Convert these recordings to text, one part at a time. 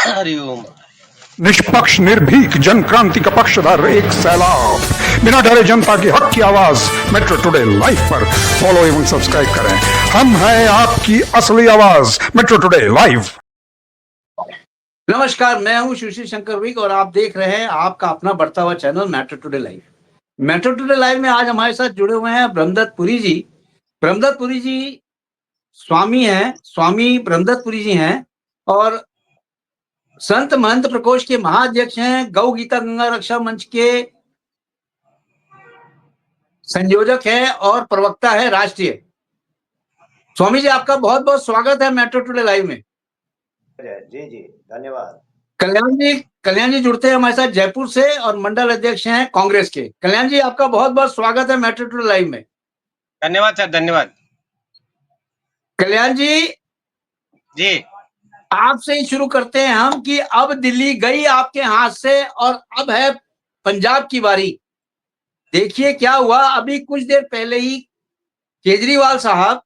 हरिओम। निष्पक्ष निर्भीक जन क्रांति का पक्षधर एक सैलाब, बिना डरे जनता की हक की आवाज मेट्रो टुडे लाइव पर फॉलो एवं सब्सक्राइब करें। हम हैं आपकी असली आवाज मेट्रो टुडे लाइव। नमस्कार, मैं हूं सुशील शंकर विक और आप देख रहे हैं आपका अपना बढ़ता हुआ channel metro today live. Metro today live में आज हमारे साथ जुड़े हुए हैं ब्रह्मदत्त पुरी जी। ब्रह्मदत्त पुरी जी स्वामी ब्रह्मदत्त पुरी जी हैं और संत महंत प्रकोष्ठ के महाअध्यक्ष हैं। गौ गीता गंगा रक्षा मंच के संयोजक हैं और प्रवक्ता है राष्ट्रीय। स्वामी जी, आपका बहुत बहुत स्वागत है मेट्रो टुडे लाइव में। जी जी, धन्यवाद। कल्याण जी जुड़ते हैं हमारे साथ जयपुर से और मंडल अध्यक्ष हैं कांग्रेस के। कल्याण जी, आपका बहुत बहुत स्वागत है मेट्रो टुडे लाइव में। धन्यवाद सर, धन्यवाद। कल्याण जी, आपसे ही शुरू करते हैं हम कि अब दिल्ली गई आपके हाथ से और अब है पंजाब की बारी। देखिए क्या हुआ, अभी कुछ देर पहले ही केजरीवाल साहब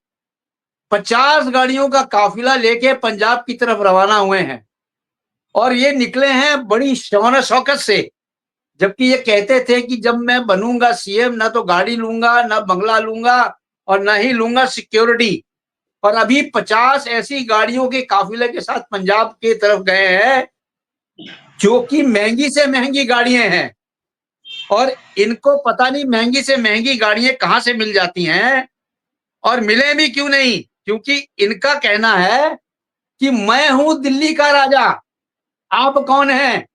50 गाड़ियों का काफिला लेके पंजाब की तरफ रवाना हुए हैं और ये निकले हैं बड़ी शान शौकत से, जबकि ये कहते थे कि जब मैं बनूंगा सीएम ना तो गाड़ी लूंगा, ना बंगला लूंगा और ना ही लूंगा सिक्योरिटी। और अभी 50 ऐसी गाड़ियों के काफिले के साथ पंजाब की तरफ गए हैं जो कि महंगी से महंगी गाड़ियां हैं और इनको पता नहीं महंगी से महंगी गाड़ियां कहां से मिल जाती हैं और मिले भी क्यों नहीं, क्योंकि इनका कहना है कि मैं हूं दिल्ली का राजा, आप कौन हैं।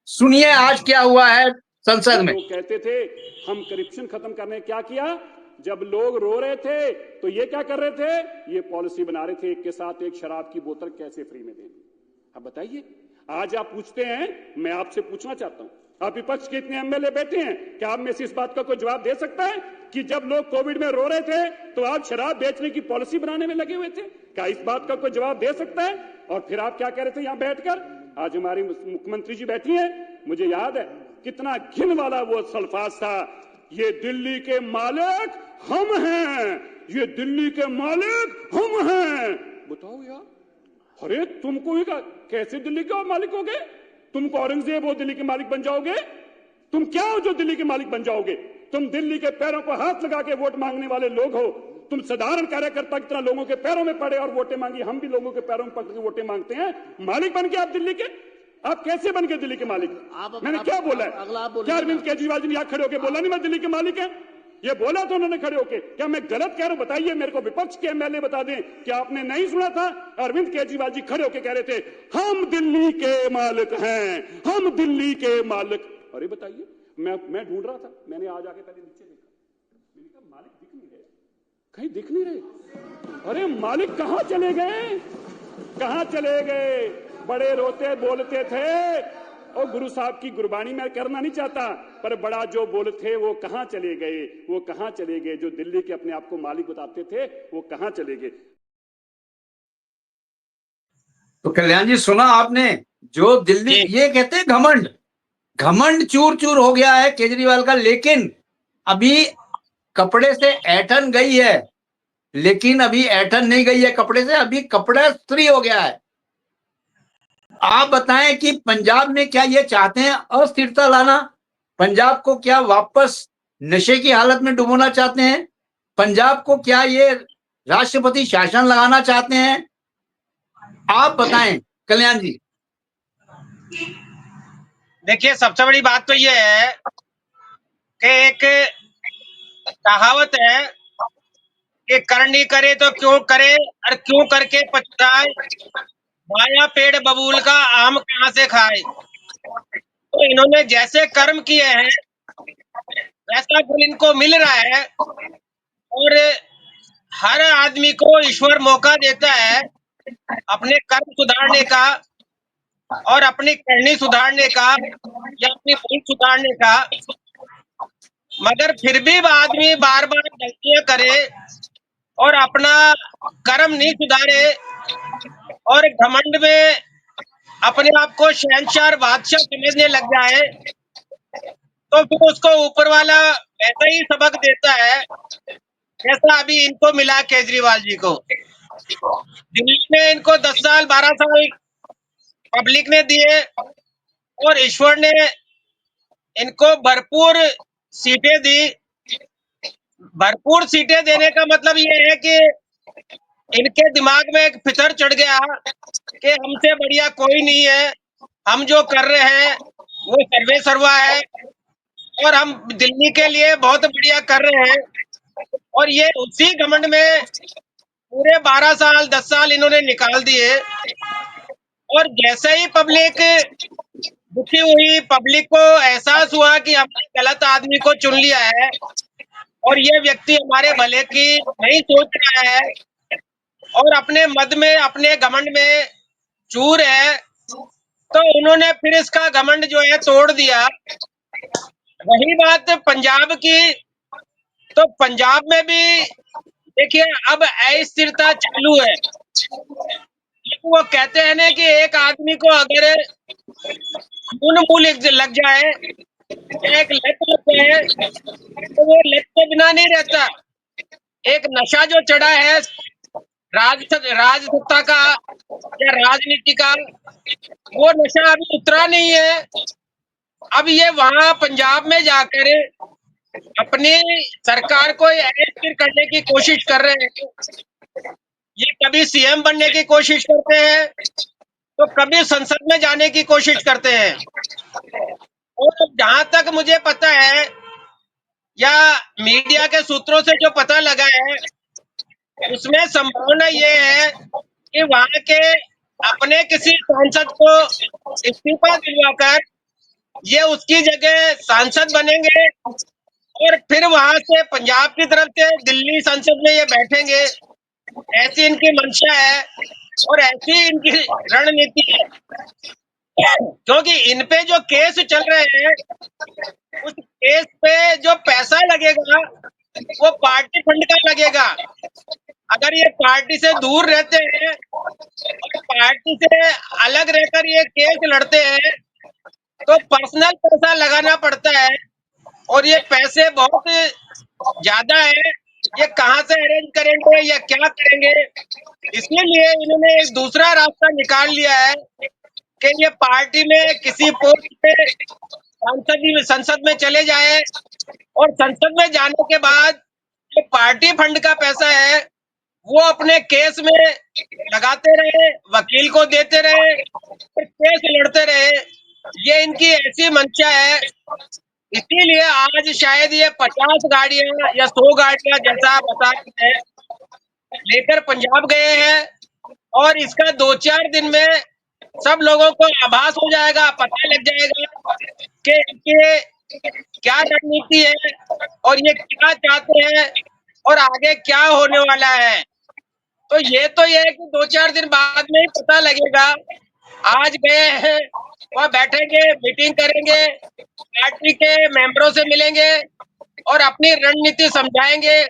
सुनिए आज क्या हुआ है संसद में। लोग कहते थे हम करप्शन खत्म करने, क्या किया? जब लोग रो रहे थे तो ये क्या कर रहे थे? ये पॉलिसी बना रहे थे एक के साथ एक शराब की बोतल कैसे फ्री में देनी। अब बताइए, आज आप पूछते हैं, मैं आपसे पूछना चाहता हूं, आप विपक्ष के इतने एमएलए बैठे हैं, क्या आप में से इस बात का कोई जवाब दे सकता है कि जब लोग कोविड में रो रहे थे तो आप शराब बेचने की पॉलिसी बनाने में लगे हुए थे? क्या इस बात का कोई जवाब दे सकता है? और फिर आप क्या कह रहे थे यहां बैठकर? आज हमारी मुख्यमंत्री जी बैठी हैं, मुझे याद है कितना घिन वाला वो अल्फाज था, ये दिल्ली के मालिक हम हैं, ये दिल्ली के मालिक हम हैं। बताओ यार, अरे तुमको कैसे दिल्ली के मालिक हो गए? तुमको औरंगजेब हो दिल्ली के मालिक बन जाओगे? तुम क्या हो जो दिल्ली के मालिक बन जाओगे? तुम दिल्ली के पैरों पर हाथ लगा के वोट मांगने वाले लोग हो। तुम साधारण कार्यकर्ता की तरह लोगों के पैरों में पड़े और वोटें मांगी। हम भी लोगों के पैरों में पड़ के वोटें मांगते हैं। मालिक बन के आप दिल्ली के? आप कैसे बन गए दिल्ली के मालिक? मैंने क्या बोला है? क्या अरविंद केजरीवाल जी ने यहां खड़े होकर बोला नहीं मैं दिल्ली के मालिक है? ये बोला तो उन्होंने खड़े होके। क्या मैं गलत कह रहा हूं? बताइए मेरे को, विपक्ष के एमएलए बता दें, क्या आपने नहीं सुना था? अरविंद केजरीवाल जी खड़े होके कह रहे थे हम दिल्ली के मालिक हैं, हम दिल्ली के मालिक। अरे बताइए, मैं ढूंढ रहा था, मैंने आज आके पहले नीचे देखा, मैंने कहा मालिक दिख नहीं रहे, कहीं दिख नहीं रहे। अरे मालिक कहां चले गए? कहां चले गए? बड़े रोते बोलते थे और गुरु साहब की गुरबानी मैं करना नहीं चाहता, पर बड़ा जो बोले थे वो कहां चले गए? वो कहां चले गए? जो दिल्ली के अपने आप को मालिक बताते थे वो कहां चले गए? तो कल्याण जी, सुना आपने, जो दिल्ली ये कहते हैं घमंड चूर चूर हो गया है केजरीवाल का, लेकिन अभी कपड़े से ऐठन गई है, लेकिन अभी ऐठन नहीं गई है कपड़े से, अभी कपड़ा स्त्री हो गया है। आप बताएं कि पंजाब में क्या ये चाहते हैं अस्थिरता लाना? पंजाब को क्या वापस नशे की हालत में डुबोना चाहते हैं? पंजाब को क्या ये राष्ट्रपति शासन लगाना चाहते हैं? आप बताएं कल्याण जी। देखिए, सबसे बड़ी बात तो ये है कि एक कहावत है कि करनी करे तो क्यों करे और क्यों करके पछताए, माया पेड़ बबूल का आम कहां से खाए। तो इन्होंने जैसे कर्म किए हैं वैसा फल इनको मिल रहा है और हर आदमी को ईश्वर मौका देता है अपने कर्म सुधारने का और अपनी करनी सुधारने का या अपनी भूल सुधारने का, मगर फिर भी आदमी बार बार गलतियां करे और अपना कर्म नहीं सुधारे और घमंड में अपने आप को शहंशाह बादशाह समझने लग जाए, तो फिर उसको ऊपर वाला वैसा ही सबक देता है जैसा अभी इनको मिला केजरीवाल जी को। दिल्ली में इनको 10 साल 12 साल पब्लिक ने दिए और ईश्वर ने इनको भरपूर सीटें दी। भरपूर सीटें देने का मतलब ये है कि इनके दिमाग में एक फितर चढ़ गया कि हमसे बढ़िया कोई नहीं है, हम जो कर रहे हैं वो सर्वे सर्वा है और हम दिल्ली के लिए बहुत बढ़िया कर रहे हैं। और ये उसी घमंड में पूरे 12 साल 10 साल इन्होंने निकाल दिए। और जैसे ही पब्लिक दुखी हुई, पब्लिक को एहसास हुआ कि हमने गलत आदमी को चुन लिया है और ये व्यक्ति हमारे भले की नहीं सोच रहा है और अपने मद में, अपने घमंड में चूर है, तो उन्होंने फिर इसका घमंड जो है तोड़ दिया। रही बात पंजाब की, तो पंजाब में भी देखिए अब अस्थिरता चालू है। वो कहते हैं ना कि एक आदमी को अगर खून मुंह लग जाए, एक लत लग जाए, तो वो लत के बिना नहीं रहता। एक नशा जो चढ़ा है राज सत्ता का या राजनीति का, वो नशा अभी उतरा नहीं है। अब ये वहां पंजाब में जाकर अपनी सरकार को अस्थिर करने की कोशिश कर रहे हैं। ये कभी सीएम बनने की कोशिश करते हैं तो कभी संसद में जाने की कोशिश करते हैं। और जहां तक मुझे पता है या मीडिया के सूत्रों से जो पता लगा है, उसमें संभावना ये है कि वहां के अपने किसी सांसद को इस्तीफा दिलवाकर ये उसकी जगह सांसद बनेंगे और फिर वहां से पंजाब की तरफ से दिल्ली संसद में ये बैठेंगे। ऐसी इनकी मंशा है और ऐसी इनकी रणनीति है। क्योंकि इन पे जो केस चल रहे हैं, उस केस पे जो पैसा लगेगा वो पार्टी फंड का लगेगा। अगर ये पार्टी से दूर रहते हैं और पार्टी से अलग रहकर ये केस लड़ते हैं तो पर्सनल पैसा लगाना पड़ता है और ये पैसे बहुत ज्यादा है। ये कहाँ से अरेंज करेंगे या क्या करेंगे, इसलिए इन्होंने एक दूसरा रास्ता निकाल लिया है कि ये पार्टी में किसी पोस्ट पे संसद में चले जाए और संसद में जाने के बाद जो पार्टी फंड का पैसा है वो अपने केस में लगाते रहे, वकील को देते रहे, फिर केस लड़ते रहे। ये इनकी ऐसी मंशा है। इसीलिए आज शायद ये 50 गाड़ियां या 100 गाड़ियां जैसा आप बता रहे हैं लेकर पंजाब गए हैं और इसका 2-4 दिन में सब लोगों को आभास हो जाएगा, पता लग जाएगा कि ये क्या रणनीति है और ये क्या चाहते हैं और आगे क्या होने वाला है। तो ये है कि 2-4 दिन बाद में ही पता लगेगा। आज गए हैं, वहाँ बैठेंगे, मीटिंग करेंगे, पार्टी के मेंबरों से मिलेंगे और अपनी रणनीति समझाएंगे।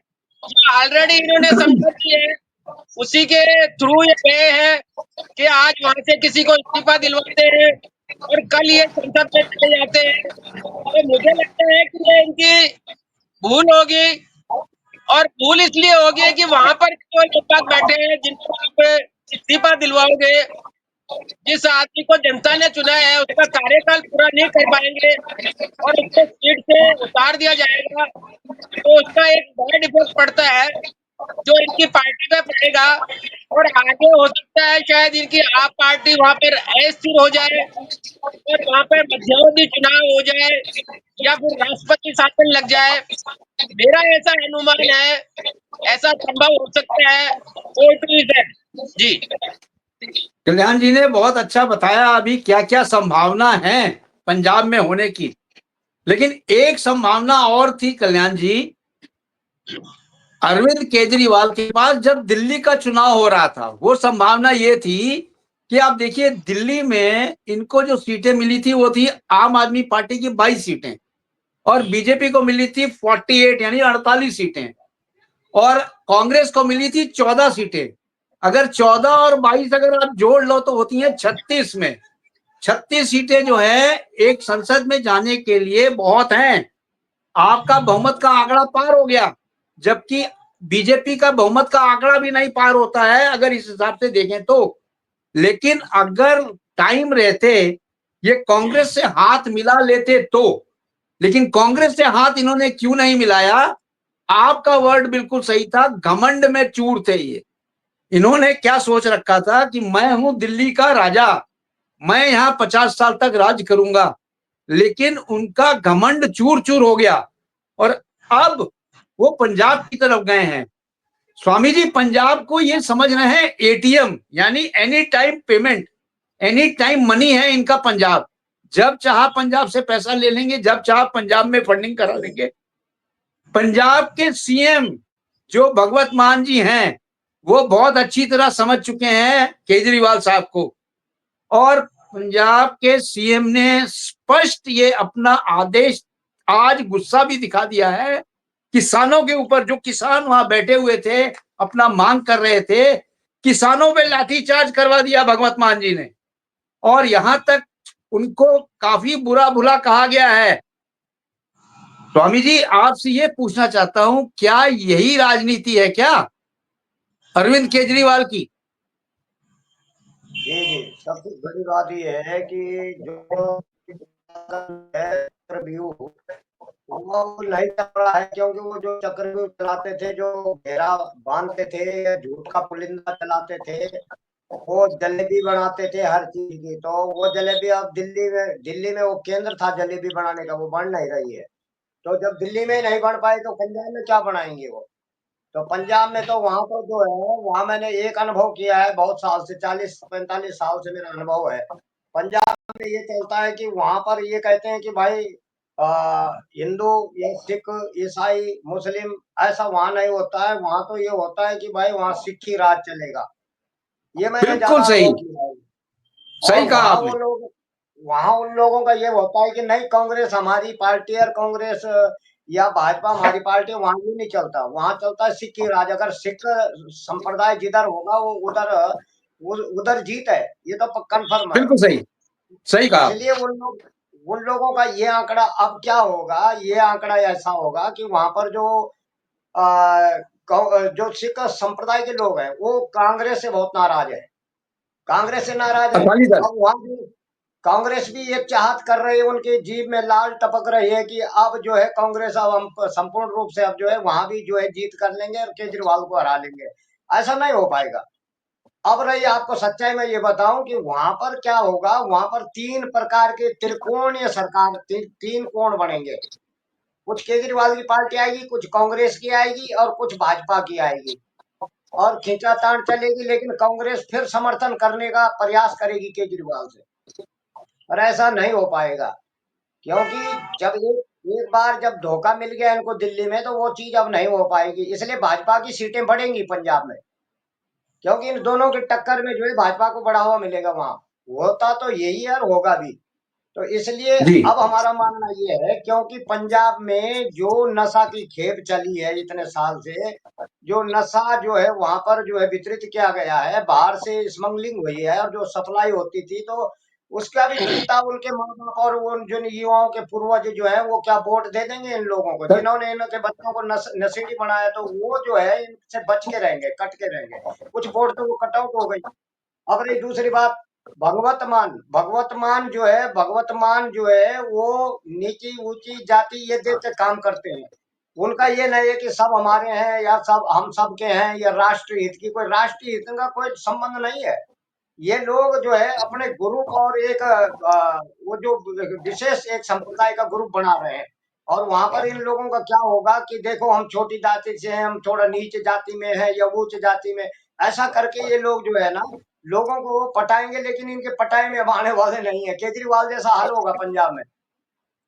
ऑलरेडी इन्होंने समझा दी है, उसी के थ्रू ये गए हैं कि आज वहां से किसी को इस्तीफा दिलवाते हैं और कल ये संसद में चले जाते हैं। तो मुझे लगता है कि ये इनकी भूल होगी और भूल इसलिए होगी कि वहां पर जो लोग बैठे हैं जिनको आप इस्तीफा दिलवाओगे, जिस आदमी को जनता ने चुना है उसका कार्यकाल पूरा नहीं कर पाएंगे और उसको सीट से उतार दिया जाएगा, तो उसका एक बड़ा इफेक्ट पड़ता है जो इनकी पार्टी पे पड़ेगा। और आगे हो सकता है शायद इनकी आप पार्टी वहां पर अस्थिर हो जाए और वहां पर मध्यावधि चुनाव हो जाए या फिर राष्ट्रपति शासन लग जाए। मेरा ऐसा अनुमान है, ऐसा संभव हो सकता है। जी कल्याण जी ने बहुत अच्छा बताया अभी क्या क्या संभावना है पंजाब में होने की। लेकिन एक संभावना और थी कल्याण जी, अरविंद केजरीवाल के पास जब दिल्ली का चुनाव हो रहा था, वो संभावना ये थी कि आप देखिए दिल्ली में इनको जो सीटें मिली थी वो थी आम आदमी पार्टी की 22 सीटें और बीजेपी को मिली थी 48 यानी 48 सीटें और कांग्रेस को मिली थी 14 सीटें। अगर 14 और 22 अगर आप जोड़ लो तो होती हैं 36 में। 36 सीटें जो है एक संसद में जाने के लिए बहुत हैं। आपका बहुमत का आंकड़ा पार हो गया, जबकि बीजेपी का बहुमत का आंकड़ा भी नहीं पार होता है अगर इस हिसाब से देखें तो। लेकिन अगर टाइम रहते ये कांग्रेस से हाथ मिला लेते तो, लेकिन कांग्रेस से हाथ इन्होंने क्यों नहीं मिलाया? आपका वर्ड बिल्कुल सही था, घमंड में चूर थे ये। इन्होंने क्या सोच रखा था कि मैं हूं दिल्ली का राजा, मैं यहां 50 साल तक राज करूंगा, लेकिन उनका घमंड चूर चूर हो गया और अब वो पंजाब की तरफ गए हैं। स्वामी जी, पंजाब को ये समझ रहे हैं एटीएम, यानी any time payment, any time money है इनका पंजाब। जब चाहा पंजाब से पैसा ले लेंगे, जब चाहा पंजाब में फंडिंग करा लेंगे। पंजाब के सीएम जो भगवत मान जी हैं, वो बहुत अच्छी तरह समझ चुके हैं केजरीवाल साहब को, और पंजाब के सीएम ने स्पष्ट ये अपना आदेश आज गुस्सा भी दिखा दिया है किसानों के ऊपर। जो किसान वहां बैठे हुए थे, अपना मांग कर रहे थे, किसानों पे लाठीचार्ज करवा दिया भगवत मान जी ने, और यहां तक उनको काफी बुरा भुला कहा गया है। स्वामी जी, आपसे ये पूछना चाहता हूं, क्या यही राजनीति है क्या अरविंद केजरीवाल की? जी जी, सबसे बड़ी बात यह है कि जो चक्रव्यूह वो नहीं चल रहा है, क्योंकि वो जो चक्रव्यूह चलाते थे, जो घेरा बांधते थे, झूठ का पुलिंदा चलाते थे, वो जलेबी बनाते थे हर चीज की, तो वो जलेबी अब दिल्ली में वो केंद्र था जलेबी बनाने का, वो बन नहीं रही है। तो जब दिल्ली में नहीं बन पाई तो पंजाब में क्या बनाएंगे वो? तो पंजाब में तो वहां तो जो है, वहां मैंने एक अनुभव किया है बहुत साल से, 40-45 साल से मेरा अनुभव है। पंजाब में ये चलता है कि वहां पर ये कहते हैं कि भाई हिंदू या सिख, ईसाई, मुस्लिम, ऐसा वहां नहीं होता है। वहां तो ये होता है कि भाई वहां सिक्खी राज चलेगा। ये मैंने बिल्कुल ज्यादा सही, अनुभव किया है। सही और कहा वहां आपने। वो लोग, वहां उन लोगों का ये होता है कि नहीं, कांग्रेस हमारी पार्टी है, कांग्रेस या भाजपा हमारी पार्टी, वहां ये नहीं चलता। वहां चलता है सिक्की राज। अगर सिख संप्रदाय जिधर होगा वो उधर जीत है, ये तो कंफर्म है। बिल्कुल सही, सही कहा आपने। इसलिए उन लोगों का ये आंकड़ा, अब क्या होगा, ये आंकड़ा ऐसा होगा कि वहां पर जो सिख संप्रदाय के लोग हैं वो कांग्रेस से बहुत नाराज है, कांग्रेस से नाराज है। अकाली दल, अब वहां भी कांग्रेस भी एक चाहत कर रही है, उनकी जीभ में लाल टपक रही है कि अब जो है कांग्रेस, अब हम संपूर्ण रूप से अब जो है वहां भी जो है जीत कर लेंगे और केजरीवाल को हरा लेंगे। ऐसा नहीं हो पाएगा। अब रही आपको सच्चाई में ये बताऊं कि वहां पर क्या होगा, वहां पर 3 प्रकार के त्रिकोणीय सरकार, तीन कोण बनेंगे। कुछ केजरीवाल की पार्टी आएगी, कुछ कांग्रेस की आएगी और कुछ भाजपा की आएगी, और खींचातान चलेगी, लेकिन कांग्रेस फिर समर्थन करने का प्रयास करेगी केजरीवाल से। और ऐसा नहीं हो पाएगा, क्योंकि जब एक बार जब धोखा मिल गया इनको दिल्ली में, तो वो चीज अब नहीं हो पाएगी। इसलिए भाजपा की सीटें बढ़ेंगी पंजाब में, क्योंकि इन दोनों की टक्कर में जो है भाजपा को बढ़ावा मिलेगा वहां। होता तो यही है और होगा भी। तो इसलिए जी अब हमारा मानना ये है, क्योंकि पंजाब में जो नशा की खेप चली है इतने साल से, जो नशा जो है वहां पर जो है वितरित किया गया है, बाहर से स्मगलिंग हुई है, और जो सप्लाई होती थी, तो उसका भी चिंता उनके माँ बाप और उन जिन युवाओं के पूर्वज जो है वो क्या वोट दे देंगे इन लोगों को, जिन्होंने इनके बच्चों को नशेड़ी बनाया? तो वो जो है इनसे बच के रहेंगे, कट के रहेंगे। कुछ वोट तो वो कट आउट हो गई। अब रही दूसरी बात, भगवत मान जो है वो नीची ऊंची जाति ये देख के काम करते हैं। उनका ये नहीं है कि सब हमारे हैं या सब हम सब के हैं, या राष्ट्र हित की, कोई राष्ट्रीय हित का कोई संबंध नहीं है। ये लोग जो है अपने ग्रुप और एक वो जो विशेष एक संप्रदाय का ग्रुप बना रहे हैं। और वहां पर इन लोगों का क्या होगा कि देखो हम छोटी जाति से हैं, हम थोड़ा नीचे जाति में है या उच्च जाति में, ऐसा करके ये लोग जो है ना लोगों को वो पटाएंगे, लेकिन इनके पटाए में अब आने वाले नहीं है। केजरीवाल जैसा हाल होगा पंजाब में।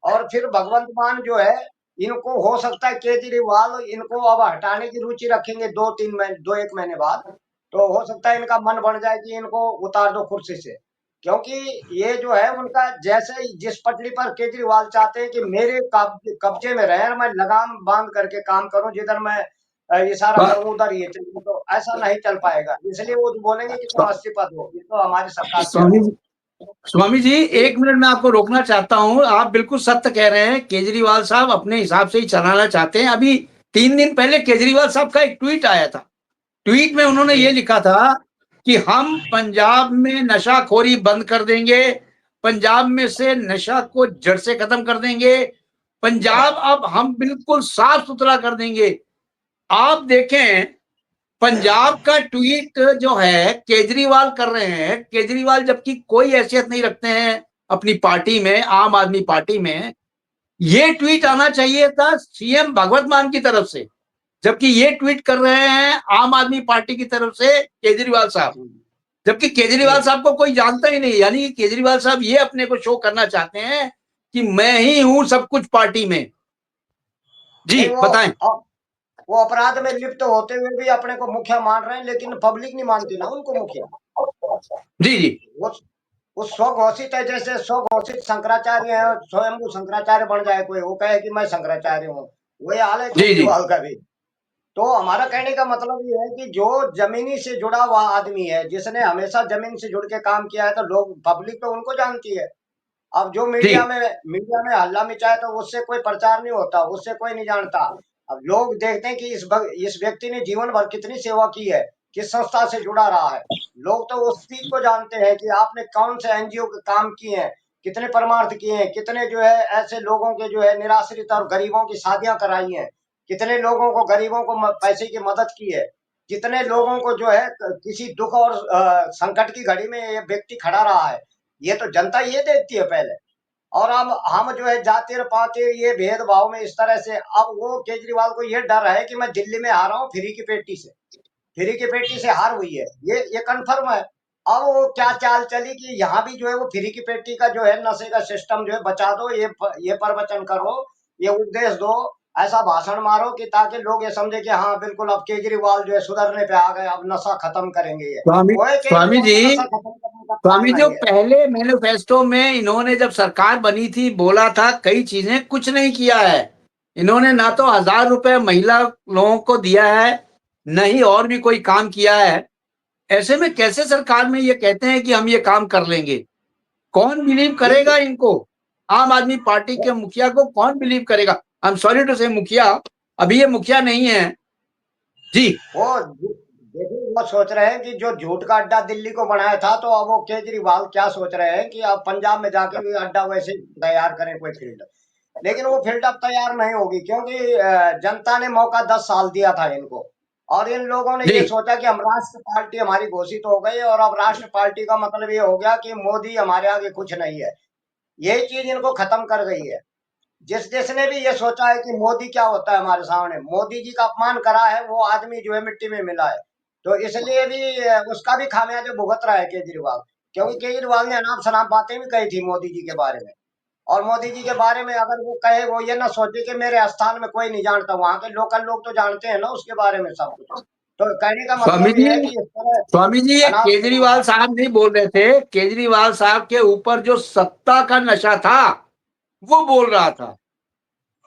और फिर भगवंत मान जो है, इनको हो सकता है केजरीवाल इनको अब हटाने की रुचि रखेंगे 2-1 महीने बाद, तो हो सकता है इनका मन बढ़ जाए कि इनको उतार दो कुर्सी से। क्योंकि ये जो है उनका, जैसे ही जिस पटरी पर केजरीवाल चाहते हैं कि मेरे कब्जे में रहे, मैं लगाम बांध करके काम करूं, जिधर मैं इशारा करूं उधर ये चले, तो ऐसा नहीं चल पाएगा। इसलिए वो बोलेंगे कि तुम इस्तीफा दो, ये तो हमारी सरकार से स्वामी हटो। जी, स्वामी जी, एक मिनट में आपको रोकना चाहता हूं। आप बिल्कुल सत्य कह रहे हैं, केजरीवाल साहब अपने हिसाब से ही चलाना चाहते हैं। अभी 3 दिन पहले केजरीवाल साहब का एक ट्वीट आया था। ट्वीट में उन्होंने ये लिखा था कि हम पंजाब में नशाखोरी बंद कर देंगे, पंजाब में से नशा को जड़ से खत्म कर देंगे, पंजाब अब हम बिल्कुल साफ सुथरा कर देंगे। आप देखें पंजाब का ट्वीट जो है केजरीवाल कर रहे हैं, केजरीवाल जबकि कोई हैसियत नहीं रखते हैं अपनी पार्टी में, आम आदमी पार्टी में, ये ट्वीट आना चाहिए था सीएम भगवत मान की तरफ से, जबकि ये ट्वीट कर रहे हैं आम आदमी पार्टी की तरफ से केजरीवाल साहब, जबकि केजरीवाल साहब को कोई जानता ही नहीं। यानी कि केजरीवाल साहब ये अपने को शो करना चाहते हैं कि मैं ही हूं सब कुछ पार्टी में। जी बताएं। वो अपराध में लिप्त होते हुए भी अपने को मुखिया मान रहे हैं, लेकिन पब्लिक नहीं मानती ना उनको मुखिया। जी जी, वो स्वघोषित है, जैसे स्वघोषित शंकराचार्य है, स्वयंभू शंकराचार्य बन जाए कोई, वो कहे कि मैं शंकराचार्य हूँ, वही हाल है केजरीवाल का भी। तो हमारा कहने का मतलब ये है कि जो जमीनी से जुड़ा हुआ आदमी है, जिसने हमेशा जमीन से जुड़ के काम किया है, तो लोग पब्लिक तो उनको जानती है। अब जो मीडिया में हल्ला मचाए तो उससे कोई प्रचार नहीं होता, उससे कोई नहीं जानता। अब लोग देखते हैं कि इस व्यक्ति ने जीवन भर कितनी सेवा की है, किस संस्था से जुड़ा रहा है। लोग तो उस चीज को जानते हैं कि आपने कौन से एनजीओ के काम किए हैं, कितने परमार्थ किए हैं, कितने जो है ऐसे लोगों के जो है निराश्रित और गरीबों की शादियां कराई हैं, कितने लोगों को गरीबों को पैसे की मदद की है, कितने लोगों को जो है किसी दुख और संकट की घड़ी में ये व्यक्ति खड़ा रहा है। ये तो जनता ये देखती है पहले। और हम जो है जाति और पाति ये भेदभाव में इस तरह से, अब वो केजरीवाल को ये डर है कि मैं दिल्ली में हारा हूँ फ्री की पेटी से हार हुई है, ये कन्फर्म है। अब वो क्या चाल चली कि यहाँ भी जो है वो फ्री की पेटी का जो है नशे का सिस्टम जो है बचा दो, ये प्रवचन करो, ये उपदेश दो, ऐसा भाषण मारो कि ताकि लोग ये समझे कि हाँ बिल्कुल अब केजरीवाल जो है सुधरने पे आ गए, अब नशा खत्म करेंगे। ये स्वामी जी, नशा खत्म करने का प्लान स्वामी जो नहीं है। पहले मैनिफेस्टो में इन्होंने जब सरकार बनी थी बोला था कई चीजें, कुछ नहीं किया है इन्होंने। ना तो 1000 रुपए महिला लोगों को दिया है, नहीं और भी कोई काम किया है। ऐसे में कैसे सरकार में ये कहते हैं कि हम ये काम कर लेंगे? कौन बिलीव करेगा इनको? आम आदमी पार्टी के मुखिया को कौन बिलीव करेगा? आई एम सॉरी टू से मुखिया, अभी ये मुखिया नहीं है जी। वो देखिए वो सोच रहे हैं कि जो झूठ का अड्डा दिल्ली को बनाया था, तो अब वो केजरीवाल क्या सोच रहे हैं कि अब पंजाब में जाके भी अड्डा वैसे तैयार करें कोई फील्ड। लेकिन वो फील्ड अब तैयार नहीं होगी, क्योंकि जनता ने मौका 10 साल दिया था इनको, और इन लोगों ने ये सोचा कि हम राष्ट्र पार्टी हमारी घोषित हो गई, और अब राष्ट्र पार्टी का मतलब ये हो गया कि मोदी हमारे आगे कुछ नहीं है। यही चीज इनको खत्म कर गई है। जिसने भी ये सोचा है कि मोदी क्या होता है हमारे सामने, मोदी जी का अपमान करा है, वो आदमी जो है मिट्टी में मिला है। तो इसलिए भी उसका भी खामियाजा भुगत रहा है केजरीवाल, क्योंकि केजरीवाल ने अनाप शनाप बातें भी कही थी मोदी जी के बारे में। और मोदी जी के बारे में अगर वो कहे, वो ये ना सोचे कि मेरे स्थान में कोई नहीं जानता, वहां के लोकल लोग तो जानते हैं ना उसके बारे में सब कुछ। तो कहने का मतलब ये है कि इस तरह स्वामी जी ये अनाप केजरीवाल शनाप। साहब नहीं बोल रहे थे, केजरीवाल साहब के ऊपर जो सत्ता का नशा था वो बोल रहा था।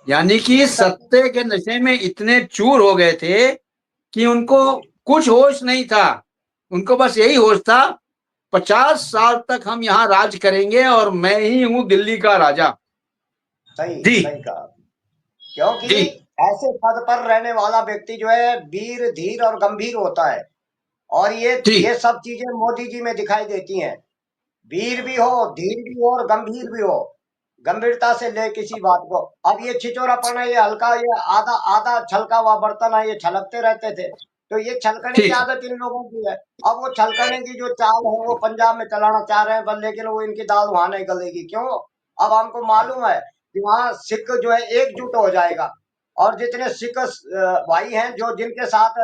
यानी कि सत्ते के नशे में इतने चूर हो गए थे कि उनको कुछ होश नहीं था। उनको बस यही होश था 50 साल तक हम यहाँ राज करेंगे और मैं ही हूं दिल्ली का राजा। सही कहा। क्योंकि ऐसे पद पर रहने वाला व्यक्ति जो है वीर धीर और गंभीर होता है, और ये सब चीजें मोदी जी में दिखाई देती हैं। वीर भी हो, धीर भी हो और गंभीर भी हो, गंभीरता से ले किसी बात को। अब ये छिचोरापन है, ये हल्का, ये आधा आधा छलका हुआ बर्तन है, ये छलकते रहते थे। तो ये छलकने की आदत इन लोगों की है। अब वो छलकने की जो चाल है वो पंजाब में चलाना चाह रहे हैं, पर लेकिन वो इनकी दाल वहां नहीं गलेगी। क्यों? अब हमको मालूम है कि वहां सिख जो है एकजुट हो जाएगा, और जितने सिख भाई हैं जो जिनके साथ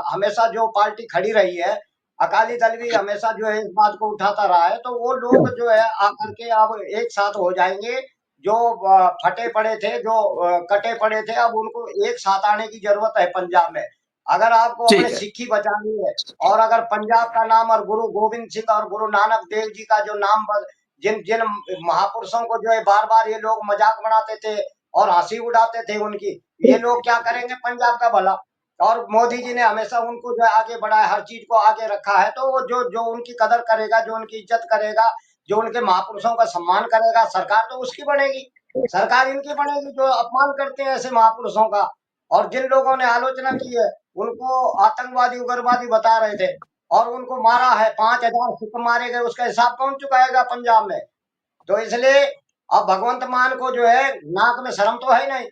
हमेशा जो पार्टी खड़ी रही है, अकाली दल भी हमेशा जो है इस बात को उठाता रहा है, तो वो लोग जो है आकर के अब एक साथ हो जाएंगे। जो फटे पड़े थे, जो कटे पड़े थे, अब उनको एक साथ आने की जरूरत है पंजाब में। अगर आपको अपने सिक्खी बचानी है, और अगर पंजाब का नाम और गुरु गोविंद सिंह और गुरु नानक देव जी का जो नाम, जिन जिन महापुरुषों को जो है बार बार ये लोग मजाक बनाते थे और हंसी उड़ाते थे उनकी, ये लोग क्या करेंगे पंजाब का भला? और मोदी जी ने हमेशा उनको जो है आगे बढ़ाया, हर चीज को आगे रखा है। तो वो जो जो उनकी कदर करेगा, जो उनकी इज्जत करेगा, जो उनके महापुरुषों का सम्मान करेगा, सरकार तो उसकी बनेगी। सरकार इनकी बनेगी जो अपमान करते हैं ऐसे महापुरुषों का। और जिन लोगों ने आलोचना की है उनको आतंकवादी उग्रवादी बता रहे थे, और उनको मारा है, 5,000 सिख मारे गए, उसका हिसाब कौन चुकाएगा पंजाब में? तो इसलिए अब भगवंत मान को जो है नाक में शर्म तो है नहीं।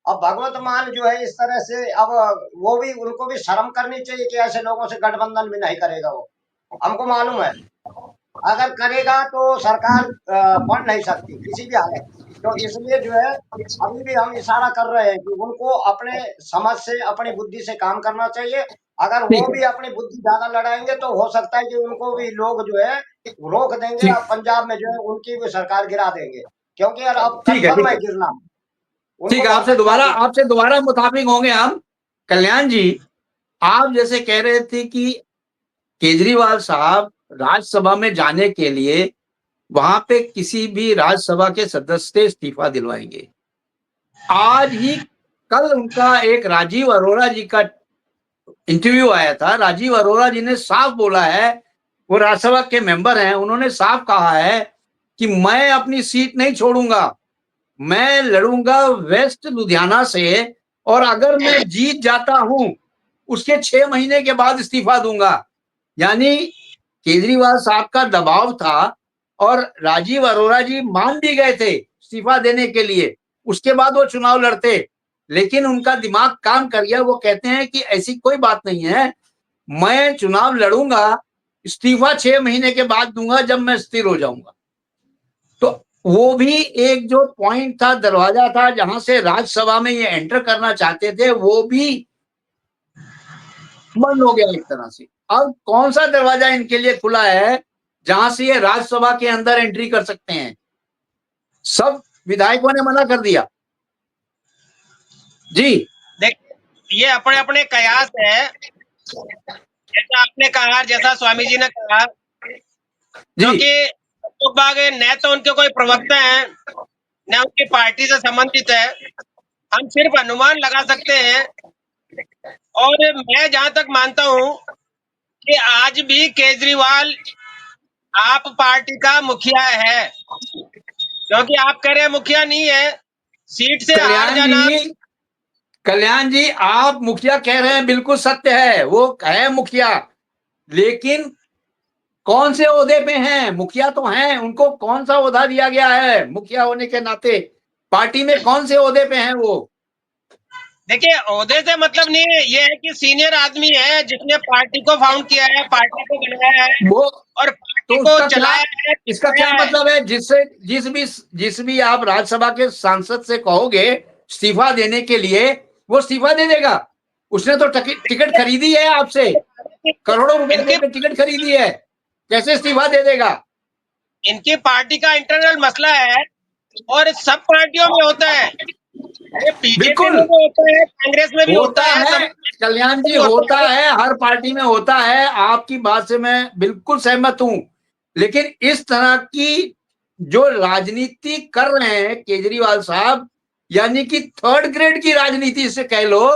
अब भगवंत मान जो है इस तरह से, अब वो भी, उनको भी शर्म करनी चाहिए कि ऐसे लोगों से गठबंधन भी नहीं करेगा वो। हमको मालूम है अगर करेगा तो सरकार बन नहीं सकती किसी भी हालत। तो इसलिए जो है अभी भी हम इशारा कर रहे हैं कि उनको अपने समझ से, अपनी बुद्धि से काम करना चाहिए। अगर वो ठीक भी अपनी बुद्धि ज्यादा लड़ाएंगे तो हो सकता है कि उनको भी लोग जो है रोक देंगे, ठीक और पंजाब में जो है उनकी भी सरकार गिरा देंगे, क्योंकि यार अब ठीक है, कंफर्म ठीक है है, गिरना, ठीक उनको है। बहुमत मालूम। आपसे दोबारा मुताबिक होंगे हम। कल्याण जी, आप जैसे कह रहे थे कि केजरीवाल साहब राज्यसभा में जाने के लिए वहां पे किसी भी राज्यसभा के सदस्य से इस्तीफा दिलवाएंगे। आज ही कल उनका एक राजीव अरोड़ा जी का इंटरव्यू आया था। राजीव अरोड़ा जी ने साफ बोला है, वो राज्यसभा के मेंबर हैं, उन्होंने साफ कहा है कि मैं अपनी सीट नहीं छोड़ूंगा, मैं लड़ूंगा वेस्ट लुधियाना से, और अगर मैं जीत जाता हूं उसके 6 महीने के बाद इस्तीफा दूंगा। यानी केजरीवाल साहब का दबाव था और राजीव अरोड़ा जी मान भी गए थे इस्तीफा देने के लिए, उसके बाद वो चुनाव लड़ते, लेकिन उनका दिमाग काम कर गया। वो कहते हैं कि ऐसी कोई बात नहीं है, मैं चुनाव लड़ूंगा, इस्तीफा 6 महीने के बाद दूंगा जब मैं स्थिर हो जाऊंगा। तो वो भी एक जो पॉइंट था, दरवाजा था जहां से राज्यसभा में ये एंटर करना चाहते थे, वो भी बंद हो गया एक तरह से। अब कौन सा दरवाजा इनके लिए खुला है जहां से ये राज्यसभा के अंदर एंट्री कर सकते हैं? सब विधायकों ने मना कर दिया जी। देख, ये अपने अपने कयास है, जैसा आपने कहा, जैसा स्वामी जी ने कहा, जी क्योंकि लोग बाग न तो उनके कोई प्रवक्ता हैं, न उनकी पार्टी से संबंधित है। हम सिर्फ अनुमान लगा सकते हैं। और मैं जहां तक मानता हूं कि आज भी केजरीवाल आप पार्टी का मुखिया है, क्योंकि आप कह रहे हैं मुखिया नहीं है, सीट से हार जाना। कल्याण जी, आप मुखिया कह रहे हैं, बिल्कुल सत्य है, वो है मुखिया, लेकिन कौन से ओहदे पे हैं? मुखिया तो हैं, उनको कौन सा ओहदा दिया गया है मुखिया होने के नाते? पार्टी में कौन से ओहदे पे हैं वो? देखिए, ओहदे से मतलब नहीं है, ये है कि सीनियर आदमी है जिसने पार्टी को फाउंड किया है, पार्टी को बनाया है वो और तो पार्टी को चलाया है, इसका क्या है। मतलब है? जिस भी आप राज्यसभा के सांसद से कहोगे इस्तीफा देने के लिए, वो इस्तीफा दे देगा। उसने तो टिकट खरीदी है आपसे, करोड़ों रुपए इनकी देकर टिकट खरीदी है, कैसे इस्तीफा दे देगा? इनकी पार्टी का इंटरनल मसला है, और सब पार्टियों में होता है। ये बीजेपी बिल्कुल में भी होता है, कांग्रेस में भी होता होता है, है सब कल्याण जी, भी होता होता है। है, हर पार्टी में होता है। आपकी बात से मैं बिल्कुल सहमत हूं, लेकिन इस तरह की जो राजनीति कर रहे हैं केजरीवाल साहब, यानी कि थर्ड ग्रेड की राजनीति से कह लो,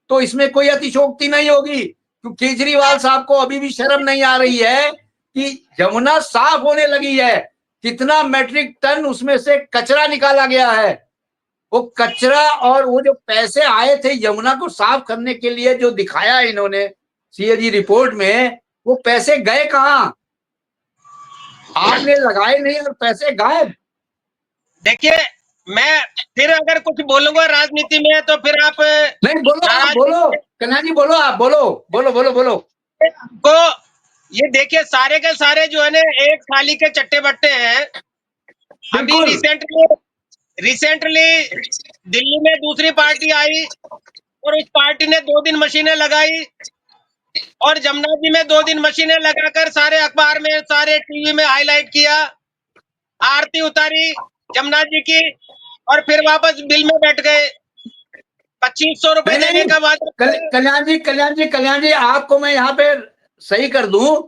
तो इसमें कोई अतिशोक्ति नहीं होगी। क्योंकि केजरीवाल साहब को अभी भी शर्म नहीं आ रही है कि यमुना साफ होने लगी है, कितना मैट्रिक टन उसमें से कचरा निकाला गया है। वो कचरा और वो जो पैसे आए थे यमुना को साफ करने के लिए, जो दिखाया इन्होंने सीएजी रिपोर्ट में, वो पैसे गए कहां? आपने लगाए नहीं और पैसे गायब। देखिए, मैं फिर अगर कुछ बोलूंगा राजनीति में तो फिर आप नहीं, बोलो आप, नाराज बोलो कन्हैया जी, बोलो आप, बोलो बोलो बोलो बोलो। को। ये देखिए, सारे के सारे जो है ना एक थाली के चट्टे बट्टे हैं। अभी बिल्कुल रिसेंटली दिल्ली में दूसरी पार्टी आई और उस पार्टी ने 2 दिन मशीनें लगाई, और जमुना जी में 2 दिन मशीनें लगाकर सारे अखबार में, सारे टीवी में हाईलाइट किया, आरती उतारी जमुना जी की, और फिर वापस बिल में बैठ गए। 2500 रुपए नहीं देने नहीं, का वादा। कल्याण जी, आपको मैं यहाँ पे सही कर दूं।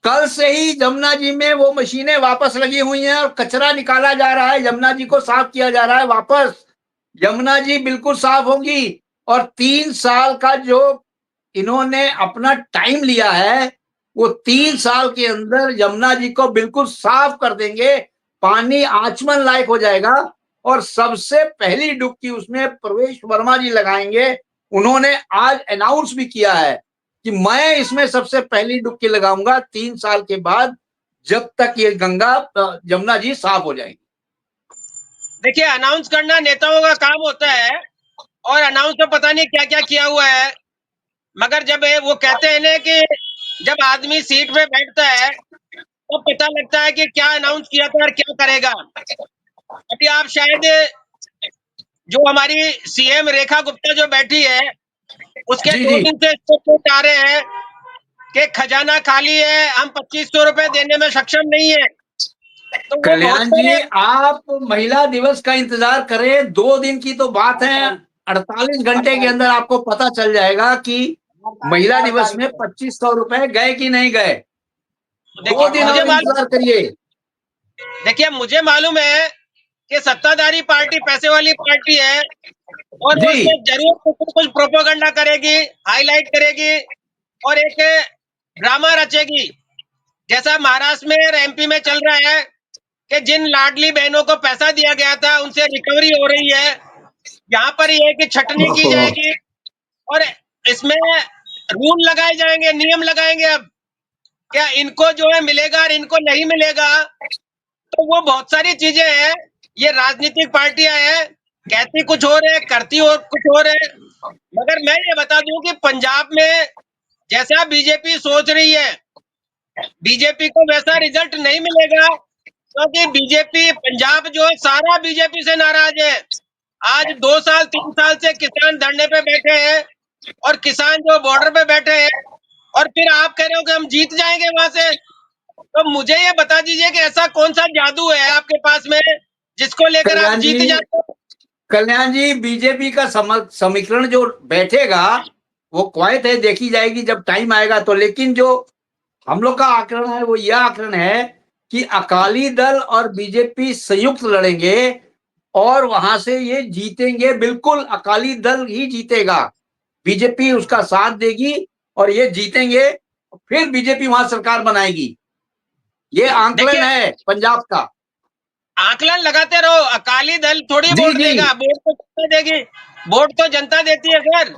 कल से ही जमुना जी में वो मशीनें वापस लगी हुई हैं और कचरा निकाला जा रहा है, यमुना जी को साफ किया जा रहा है वापस। यमुना जी बिल्कुल साफ होगी, और 3 साल का जो इन्होंने अपना टाइम लिया है, वो 3 साल के अंदर यमुना जी को बिल्कुल साफ कर देंगे, पानी आचमन लायक हो जाएगा। और सबसे पहली डुबकी उसमें प्रवेश वर्मा जी लगाएंगे। उन्होंने आज अनाउंस भी किया है कि मैं इसमें सबसे पहली डुबकी लगाऊंगा 3 साल के बाद, जब तक ये गंगा जमुना जी साफ हो जाएंगी। देखिए, अनाउंस करना नेताओं का काम होता है, और अनाउंस तो पता नहीं क्या क्या किया हुआ है, मगर जब वो कहते हैं ना कि जब आदमी सीट पे बैठता है तो पता लगता है कि क्या अनाउंस किया था और क्या करेगा। अभी आप शायद जो हमारी सीएम रेखा गुप्ता जो बैठी है, उसके जी 2 जी दिन से स्टेटमेंट आ रहे हैं कि खजाना खाली है, हम 2500 रुपए देने में सक्षम नहीं है। तो वो बहुत कल्याण जी, सारे आप महिला दिवस का इंतजार करें, 2 दिन की तो बात है, 48 घंटे के अंदर आपको पता चल जाएगा कि महिला दिवस में 2500 रुपए गए कि नहीं गए। 2 दिन मुझे आप मालूम इंतजार करिए। देखिए, मुझे मालूम है कि सत्ताधारी पार्टी पैसे वाली पार्टी है, और वो जी उसमें जरूर कुछ प्रोपेगेंडा करेगी, हाईलाइट करेगी, और एक ड्रामा रचेगी, जैसा महाराष्ट्र में और एमपी में चल रहा है कि जिन लाडली बहनों को पैसा दिया गया था उनसे रिकवरी हो रही है। यहाँ पर ये है कि छटनी की जाएगी, और इसमें रूल लगाए जाएंगे, नियम लगाएंगे। अब क्या इनको जो है मिलेगा और इनको नहीं मिलेगा, तो वो बहुत सारी चीजें हैं। ये राजनीतिक पार्टियां हैं, कहती कुछ और है, करती और कुछ और है। मगर मैं ये बता दूं कि पंजाब में जैसा बीजेपी सोच रही है, बीजेपी को वैसा रिजल्ट नहीं मिलेगा, क्योंकि बीजेपी पंजाब जो है सारा बीजेपी से नाराज है। आज 2 साल 3 साल से किसान धरने पे बैठे हैं, और किसान जो बॉर्डर पे बैठे हैं, और फिर आप कह रहे हो कि हम जीत जाएंगे वहां से। तो मुझे ये बता दीजिए कि ऐसा कौन सा जादू है आपके पास में जिसको लेकर आप जीत जाते हो। कल्याण जी, बीजेपी का समीकरण जो बैठेगा वो क्वाइट है, देखी जाएगी जब टाइम आएगा तो। लेकिन जो हम लोग का आकलन है वो यह आकलन है कि अकाली दल और बीजेपी संयुक्त लड़ेंगे और वहां से ये जीतेंगे। बिल्कुल अकाली दल ही जीतेगा, बीजेपी उसका साथ देगी और ये जीतेंगे, फिर बीजेपी वहां सरकार बनाएगी। ये आकलन है पंजाब का। आकलन लगाते रहो, अकाली दल थोड़ी जी वोट जी, देगा, वोट तो जनता देगी। वोट तो जनता देती है सर,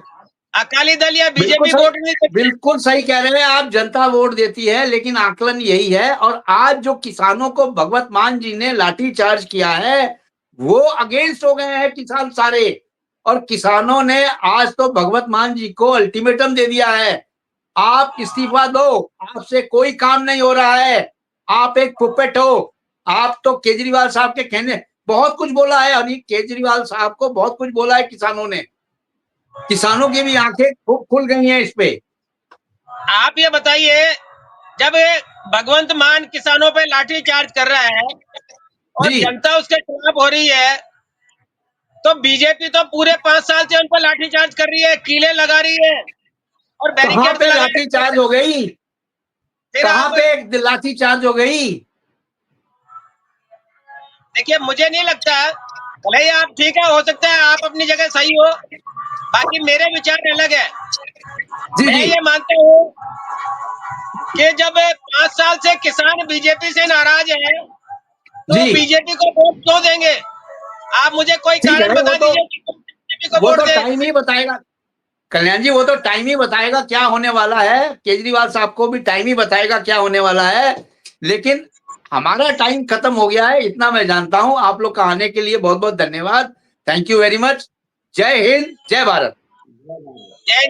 अकाली दल या बीजेपी वोट नहीं देती। बिल्कुल सही कह रहे हैं आप, जनता वोट देती है, लेकिन आकलन यही है। और आज जो किसानों को भगवत मान जी ने लाठी चार्ज किया है वो अगेंस्ट हो गए हैं किसान सारे, और किसानों ने आज तो भगवत मान जी को अल्टीमेटम दे दिया है, आप इस्तीफा दो, आपसे कोई काम नहीं हो रहा है, आप एक पुपेट हो। आप तो केजरीवाल साहब के कहने बहुत कुछ बोला है, अनिल केजरीवाल साहब को बहुत कुछ बोला है किसानों ने, किसानों की भी आंखें खुल गई हैं इस पे। आप ये बताइए, जब भगवंत मान किसानों पे लाठी चार्ज कर रहा है और जी जनता उसके खिलाफ हो रही है, तो बीजेपी तो पूरे 5 साल से उन पर लाठी चार्ज कर रही है, कीले लगा रही है और कहाँ बैरिकेड्स पे लगा लाठी रही है। चार्ज हो गई, फिर कहाँ आप पे लाठी चार्ज हो गई? देखिए, मुझे नहीं लगता, भले ही आप ठीक है, हो सकता है आप अपनी जगह सही हो, बाकी मेरे विचार अलग है। जी मैं जी ये मानता हूँ कि जब 5 साल से किसान बीजेपी से नाराज है, तो जी, बीजेपी को वोट क्यों देंगे? आप मुझे कोई ठीक कारण है, बता दीजिए कि बीजेपी को वो वोट तो दे। टाइम ही बताएगा कल्याण जी, वो तो टाइम ही बताएगा क्या होने वाला है। केजरीवाल साहब को भी टाइम ही बताएगा क्या होने वाला है। लेकिन हमारा टाइम खत्म हो गया है, इतना मैं जानता हूं। आप लोग का आने के लिए बहुत बहुत धन्यवाद, थैंक यू वेरी मच। जय हिंद, जय भारत। जय